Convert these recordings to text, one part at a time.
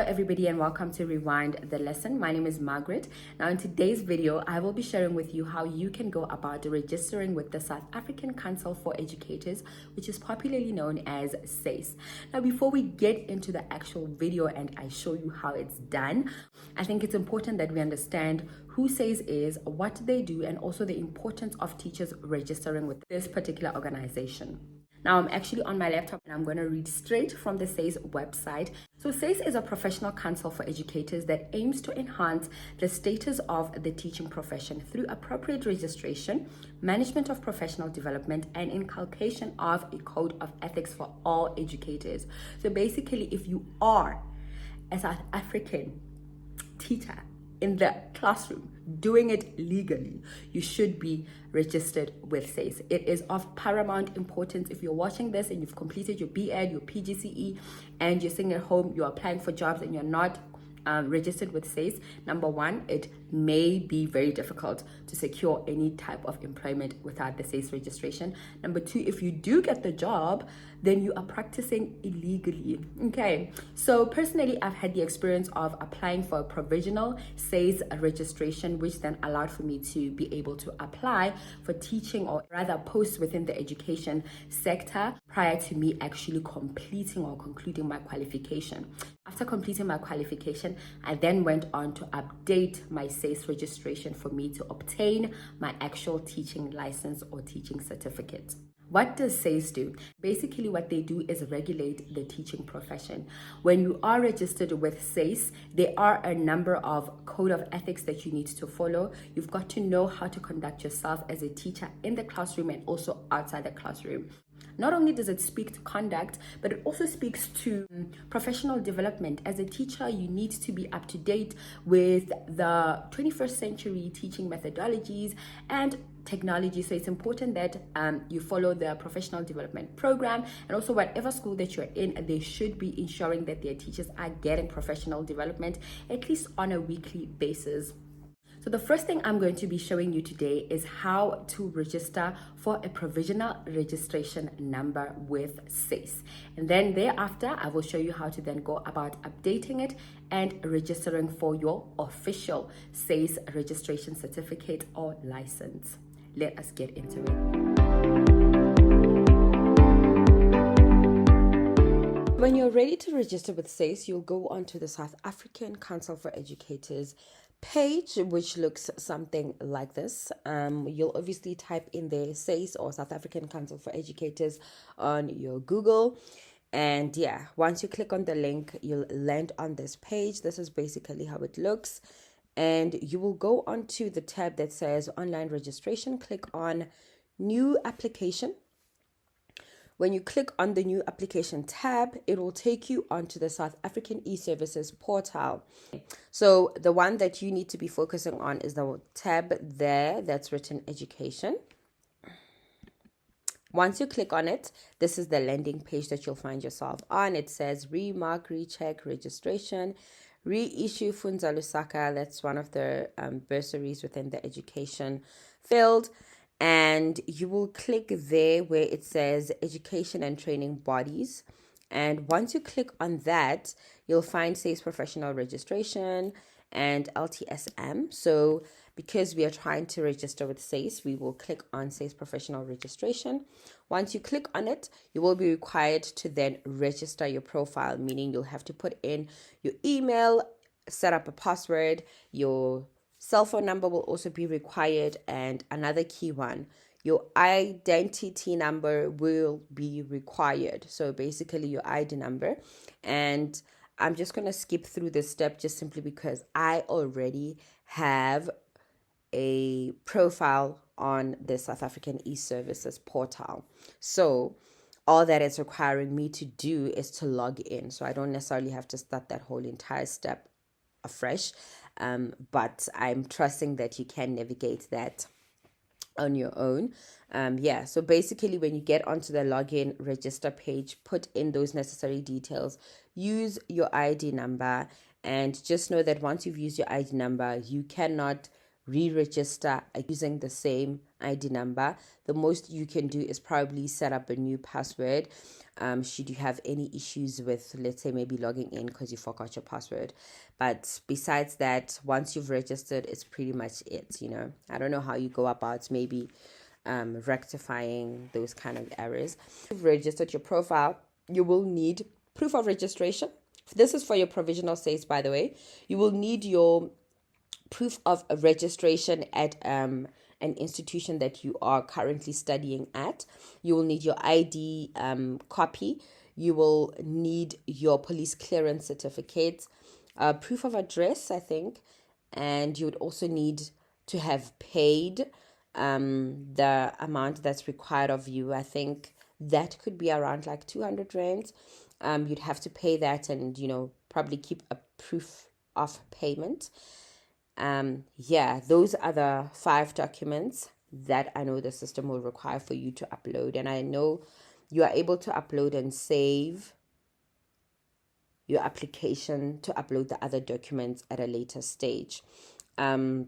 everybody, and welcome to Rewind the Lesson. My name is Margaret. Now in today's video, I will be sharing with you how you can go about registering with the South African Council for Educators, which is popularly known as SACE. Now before we get into the actual video and I show you how it's done, I think it's important that we understand who SACE is, what they do, and also the importance of teachers registering with this particular organization. Now I'm actually on my laptop and I'm going to read straight from the SACE website. So SACE is a professional council for educators that aims to enhance the status of the teaching profession through appropriate registration, management of professional development, and inculcation of a code of ethics for all educators. So basically, if you are a South African teacher in the classroom doing it legally, you should be registered with SACE. It is of paramount importance. If you're watching this and you've completed your BEd, your PGCE, and you're sitting at home, you're applying for jobs and you're not registered with SACE, number one, it may be very difficult to secure any type of employment without the SACE registration. Number two, if you do get the job, then you are practicing illegally. Okay, so personally, I've had the experience of applying for a provisional SACE registration, which then allowed for me to be able to apply for teaching, or rather posts within the education sector, prior to me actually completing or concluding my qualification. After completing my qualification, I then went on to update my SACE registration for me to obtain my actual teaching license or teaching certificate. What does SACE do? Basically, what they do is regulate the teaching profession. When you are registered with SACE, there are a number of code of ethics that you need to follow. You've got to know how to conduct yourself as a teacher in the classroom and also outside the classroom. Not only does it speak to conduct, but it also speaks to professional development. As a teacher, you need to be up to date with the 21st century teaching methodologies and technology. So it's important that you follow the professional development program, and also whatever school that you're in, they should be ensuring that their teachers are getting professional development at least on a weekly basis. So the first thing I'm going to be showing you today is how to register for a provisional registration number with SACE. And then thereafter, I will show you how to then go about updating it and registering for your official SACE registration certificate or license. Let us get into it. When you're ready to register with SACE, you'll go onto the South African Council for Educators page, which looks something like this. You'll obviously type in the SACE or South African Council for Educators on your Google, and yeah, once you click on the link, you'll land on this page. This is basically how it looks, and you will go onto the tab that says online registration. Click on new application. When you click on the new application tab, it will take you onto the South African e-services portal. So the one that you need to be focusing on is the tab there that's written education. Once you click on it, this is the landing page that you'll find yourself on. It says remark, recheck, registration, reissue Funza Lusaka. That's one of the bursaries within the education field. And you will click there where it says education and training bodies. And once you click on that, you'll find SACE professional registration and LTSM. So because we are trying to register with SACE, we will click on SACE professional registration. Once you click on it, you will be required to then register your profile, meaning you'll have to put in your email, set up a password, your cell phone number will also be required, and another key one, your identity number will be required. So basically your ID number. And I'm just going to skip through this step just simply because I already have a profile on the South African e-services portal. So all that it's requiring me to do is to log in. So I don't necessarily have to start that whole entire step afresh. But I'm trusting that you can navigate that on your own. So basically when you get onto the login register page, put in those necessary details, use your ID number, and just know that once you've used your ID number, you cannot re-register using the same ID number. The most you can do is probably set up a new password. Should you have any issues with, let's say, maybe logging in because you forgot your password. But besides that, once you've registered, it's pretty much it. I don't know how you go about maybe rectifying those kind of errors. If you've registered your profile, you will need proof of registration. This is for your provisional SACE, by the way. You will need your proof of registration at an institution that you are currently studying at. You will need your ID copy. You will need your police clearance certificate, proof of address, I think, and you would also need to have paid the amount that's required of you. I think that could be around like 200 rands. You'd have to pay that and, probably keep a proof of payment. Those are the 5 documents that I know the system will require for you to upload. And I know you are able to upload and save your application to upload the other documents at a later stage. So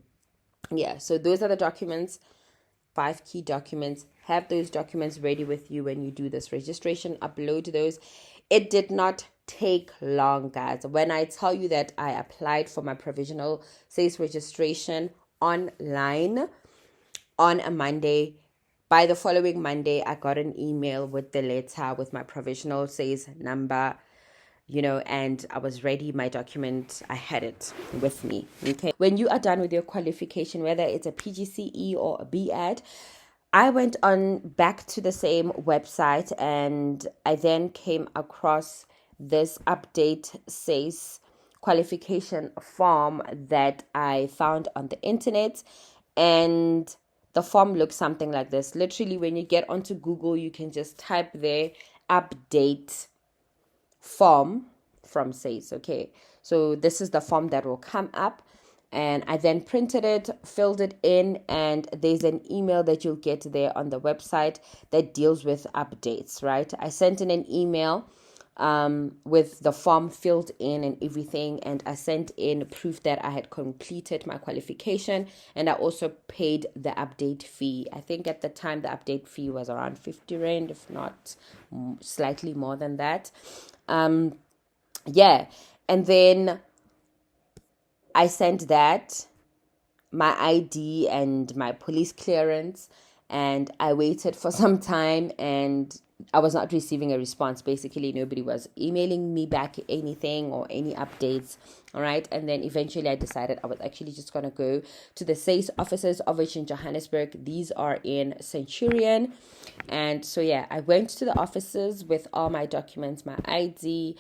those are the documents, 5 key documents. Have those documents ready with you when you do this registration. Upload those. It did not take long, guys. When I tell you that I applied for my provisional SACE registration online on a Monday, by the following Monday, I got an email with the letter with my provisional SACE number, and I was ready. My document, I had it with me. Okay. When you are done with your qualification, whether it's a PGCE or a BEd, I went on back to the same website and I then came across this update SACE qualification form that I found on the internet, and the form looks something like this. Literally, when you get onto Google, you can just type there update form from SACE. Okay, so this is the form that will come up, and I then printed it, filled it in, and there's an email that you'll get there on the website that deals with updates, right? I sent in an email with the form filled in and everything, and I sent in proof that I had completed my qualification, and I also paid the update fee. I think at the time the update fee was around 50 rand, if not slightly more than that. And then I sent that, my ID and my police clearance, and I waited for some time and I was not receiving a response. Basically, nobody was emailing me back anything or any updates. All right. And then eventually I decided I was actually just going to go to the SACE offices of which in Johannesburg. These are in Centurion. And so, I went to the offices with all my documents, my ID,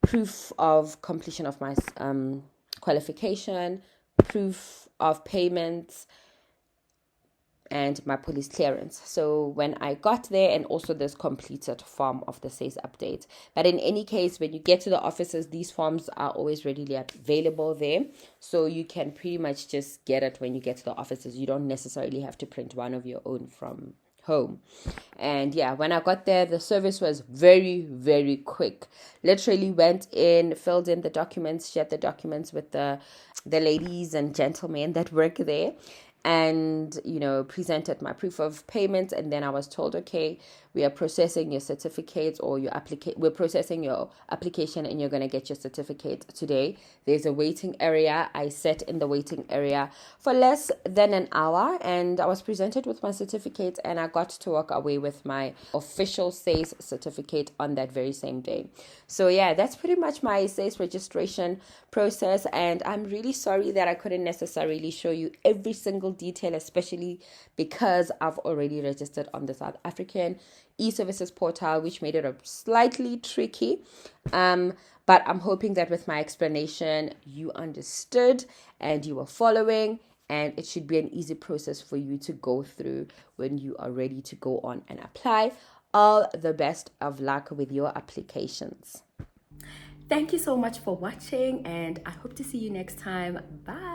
proof of completion of my qualification, proof of payments, and my police clearance. So when I got there, and also this completed form of the SACE update. But in any case, when you get to the offices, these forms are always readily available there. So you can pretty much just get it when you get to the offices. You don't necessarily have to print one of your own from home. And when I got there, the service was very, very quick. Literally went in, filled in the documents, shared the documents with the ladies and gentlemen that work there, and presented my proof of payment. And then I was told, okay, we are processing your certificate or your we're processing your application and you're going to get your certificate today. There's a waiting area. I sat in the waiting area for less than an hour and I was presented with my certificate, and I got to walk away with my official SACE certificate on that very same day. So that's pretty much my SACE registration process, and I'm really sorry that I couldn't necessarily show you every single detail, especially because I've already registered on the South African e-services portal, which made it a slightly tricky. But I'm hoping that with my explanation, you understood and you were following, and it should be an easy process for you to go through when you are ready to go on and apply. All the best of luck with your applications. Thank you so much for watching, and I hope to see you next time. Bye.